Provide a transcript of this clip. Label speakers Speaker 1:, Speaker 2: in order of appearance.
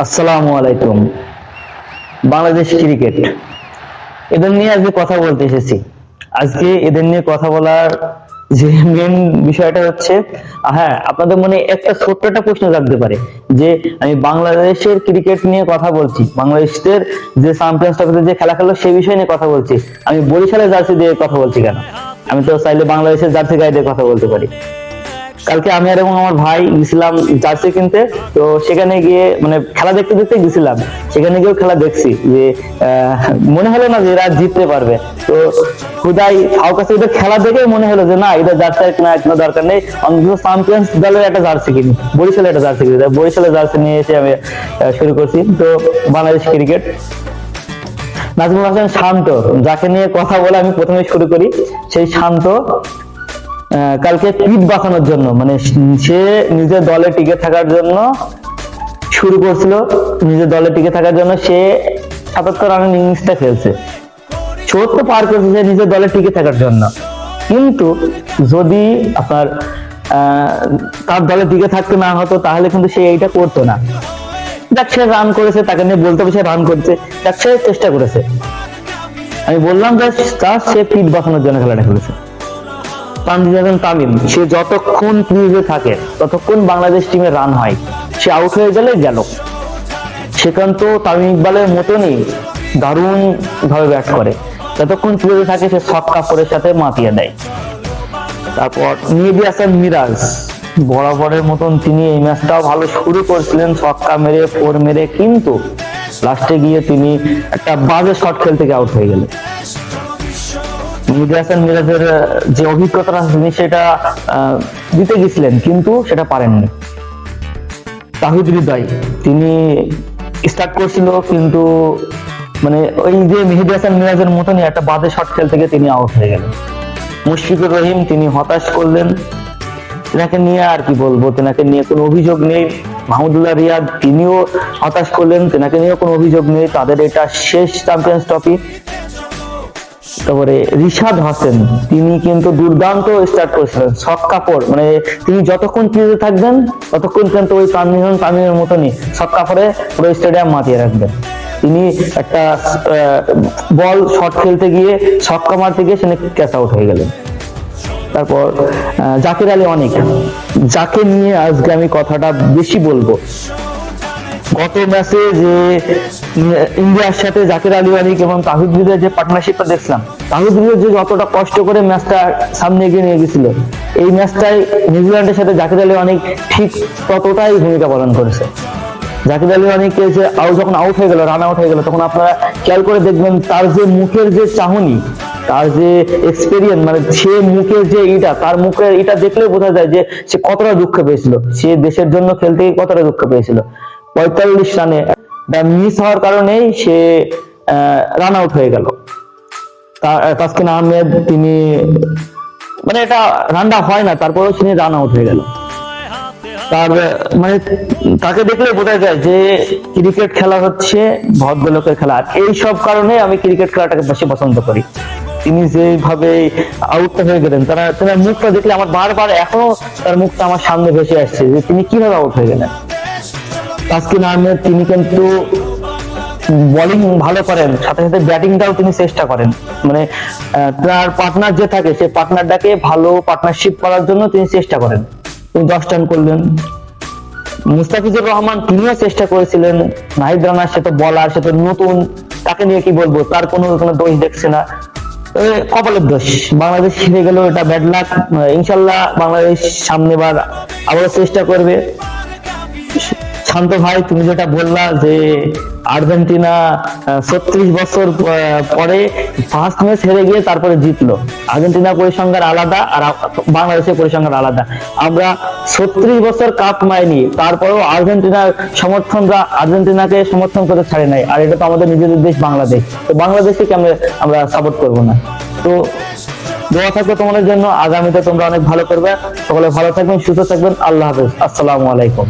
Speaker 1: আসসালামু আলাইকুম। বাংলাদেশ ক্রিকেট, এদের নিয়ে আজকে কথা বলতে এসেছি। আজকে এদের নিয়ে কথা বলার যে মেন বিষয়টা হচ্ছে, হ্যাঁ, আপনাদের মনে একটা ছোট্ট একটা প্রশ্ন জাগতে পারে যে আমি বাংলাদেশের ক্রিকেট নিয়ে কথা বলছি, বাংলাদেশের যে চ্যাম্পিয়ন্স ট্রফিতে যে খেলা খেললো সেই বিষয় নিয়ে কথা বলছি, আমি বরিশালের জার্সি দিয়ে কথা বলছি কেন? আমি তো চাইলে বাংলাদেশের জার্সি গায়ে দিয়ে কথা বলতে পারি। কালকে আমি আর এবং আমার ভাই গেছিলাম জার্সি কিনতে। তো সেখানে গিয়ে মানে খেলা দেখতে দেখতে গেছিলাম, সেখানে গিয়েও খেলা দেখছি যে মনে হলো না যে এরা জিততে পারবে। তো খুদাই আমার কাছে এটা খেলা দেখে মনে হলো যে না, এটা জার্সি না কোনো দরকার নেই, অন্তত চ্যাম্পিয়ন্স দলের একটা জার্সি কিনি, বরিশালের একটা জার্সি কিনি। বরিশালের জার্সি নিয়ে এসে আমি শুরু করছি। তো বাংলাদেশ ক্রিকেট, নাজমুল হাসান শান্ত, যাকে নিয়ে কথা বলে আমি প্রথমে শুরু করি। সেই শান্ত কালকে পিঠ বাঁচানোর জন্য, মানে সে নিজের দলে টিকে থাকার জন্য শুরু করছিল, নিজের দলে টিকে থাকার জন্য সে ৭৭ রানের ইনিংসটা খেলছে, ৭৪ পার করেছে সে নিজের দলে টিকে থাকার জন্য। কিন্তু যদি আপনার তার দলে টিকে থাকতে না হতো তাহলে কিন্তু সে এইটা করতো না। দেখ, সে রান করেছে, তাকে নিয়ে বলতে হবে সে রান করছে, দেখ সে চেষ্টা করেছে। আমি বললাম যে সে পিঠ বাঁচানোর জন্য খেলাটা খেলেছে। তামিম, সে যতক্ষণ ক্রিজে থাকে ততক্ষণ বাংলাদেশ টিমে রান হয়, সে আউট হয়ে গেলে গেল। সেখান্ত তামিম ইকবালের মতনই দারুণ ভাবে ব্যাট করে, যতক্ষণ ক্রিজে থাকে সে ছক্কা ফোরের সাথে মাতিয়ে দেয়। তারপর মেহেদী হাসান মিরাজ, বরাবরের মতন তিনি এই ম্যাচটাও ভালো শুরু করছিলেন, ছক্কা মেরে ফোর মেরে, কিন্তু লাস্টে গিয়ে তিনি একটা বাজে শট খেলতে গিয়ে আউট হয়ে গেলেন। মেহেদী হাসান মিরাজের যে অভিজ্ঞতা তিনি সেটা দিতে গেছিলেন, কিন্তু সেটা পারেননি। তাহিদ হৃদয়, তিনি স্টার্ট করছিল, কিন্তু মানে ওই যে মেহেদী হাসান মিরাজের মতনই একটা বাজে শট খেলতে গিয়ে তিনি আউট হয়ে গেলেন। মুশফিকুর রহিম, তিনি হতাশ করলেন। তেনাকে নিয়ে আর কি বলবো, তেনাকে নিয়ে কোনো অভিযোগ নেই। মাহমুদুল্লাহ রিয়াদ, তিনিও হতাশ করলেন, তেনাকে নিয়েও কোনো অভিযোগ নেই, তাদের এটা শেষ চ্যাম্পিয়ন্স ট্রফি। তারপরে রিশাদ হোসেন, তিনি কিন্তু দুর্দান্ত স্টার্ট করেছিলেন, ছক্কা ফোর, মানে তিনি যতক্ষণ ক্রিজে থাকবেন ততক্ষণ কিন্তু ওই তামিমের মতনই ছক্কা ফোরে পুরো স্টেডিয়াম মাতিয়ে রাখবেন। তিনি একটা বল শট খেলতে গিয়ে ছক্কা মারতে গিয়ে সেখানে ক্যাচ আউট হয়ে গেলেন। তারপর জাকির আলী অনেক, যাকে নিয়ে আজকে আমি কথাটা বেশি বলবো। গত ম্যাচে যে ইন্ডিয়ার সাথে জাকির আলী অনেক এবং তাহিদ হৃদয়ের যে পার্টনারশিপটা দেখছিলাম, তাহিদ হৃদয় যে যতটা কষ্ট করে ম্যাচটা সামনে এগিয়ে নিয়ে গেছিল, এই ম্যাচটাই নিউজিল্যান্ডের সাথে জাকির আলী অনেক ঠিক ততটাই ভূমিকা পালন করেছে। জাকির আলী অনেকে যে যখন আউট হয়ে গেল, রান আউট হয়ে গেল, তখন আপনারা খেয়াল করে দেখবেন তার যে মুখের যে চাহনি, তার যে এক্সপেরিয়েন্স, মানে সে মুখের যে তার মুখের দেখলে বোঝা যায় যে সে কতটা দুঃখ পেয়েছিল, সে দেশের জন্য খেলতে গিয়ে কতটা দুঃখ পেয়েছিল। ৪৫ রানে মিস হওয়ার কারণেই সে রান আউট হয়ে গেল। তাসকিন আহমেদ, তিনি মানে এটা রানটা হয় না, তারপরেও তিনি রান আউট হয়ে গেল। তার মানে তাকে দেখলে বোঝা যায় যে ক্রিকেট খেলা হচ্ছে ভদ্রলোকের খেলা। এই সব কারণে আমি ক্রিকেট খেলাটাকে বেশি পছন্দ করি। তিনি যেভাবে আউটটা হয়ে গেলেন, তার মুখটা দেখলে আমার বারবার এখনো তার মুখটা আমার সামনে ভেসে আসছে যে তিনি কিভাবে আউট হয়ে গেলেন। তাসকিন আহমেদ, তিনি কিন্তু বোলিং ভালো করেন, সাথে সাথে ব্যাটিংটাও তিনি চেষ্টা করেন, মানে তার পার্টনার যে থাকে সেই পার্টনারটাকে ভালো পার্টনারশিপ করার জন্য তিনি চেষ্টা করেন। তিনি 10 রান করলেন। মুস্তাফিজুর রহমান, তিনিও চেষ্টা করেছিলেন। নাহিদ রানা, সে তো বলার, সে তো নতুন, তাকে নিয়ে কি বলবো, তার কোনো দোষ দেখছে না, কপালের দোষ। বাংলাদেশ হেরে গেল, এটা ব্যাড লাক। ইনশাল্লাহ বাংলাদেশ সামনেবার আবারও চেষ্টা করবে। শান্ত ভাই, তুমি যেটা বললা যে আর্জেন্টিনা ৩৬ বছর পরে ফার্স্ট ম্যাচ হেরে গিয়ে তারপরে জিতলো, আর্জেন্টিনার পরিসংখ্যান আলাদা আর বাংলাদেশের পরিসংখ্যান আলাদা। আমরা ৩৬ বছর কাপ মাইনি, তারপরেও আর্জেন্টিনার সমর্থনরা আর্জেন্টিনাকে সমর্থন করে ছাড়ে নাই, আর এটা তো আমাদের নিজেদের দেশ বাংলাদেশ, তো বাংলাদেশকে আমরা সাপোর্ট করবো না। তো দোয়া থাকবে তোমাদের জন্য, আগামীতে তোমরা অনেক ভালো করবে। সকলে ভালো থাকবেন, সুস্থ থাকবেন। আল্লাহ হাফেজ, আসসালামু আলাইকুম।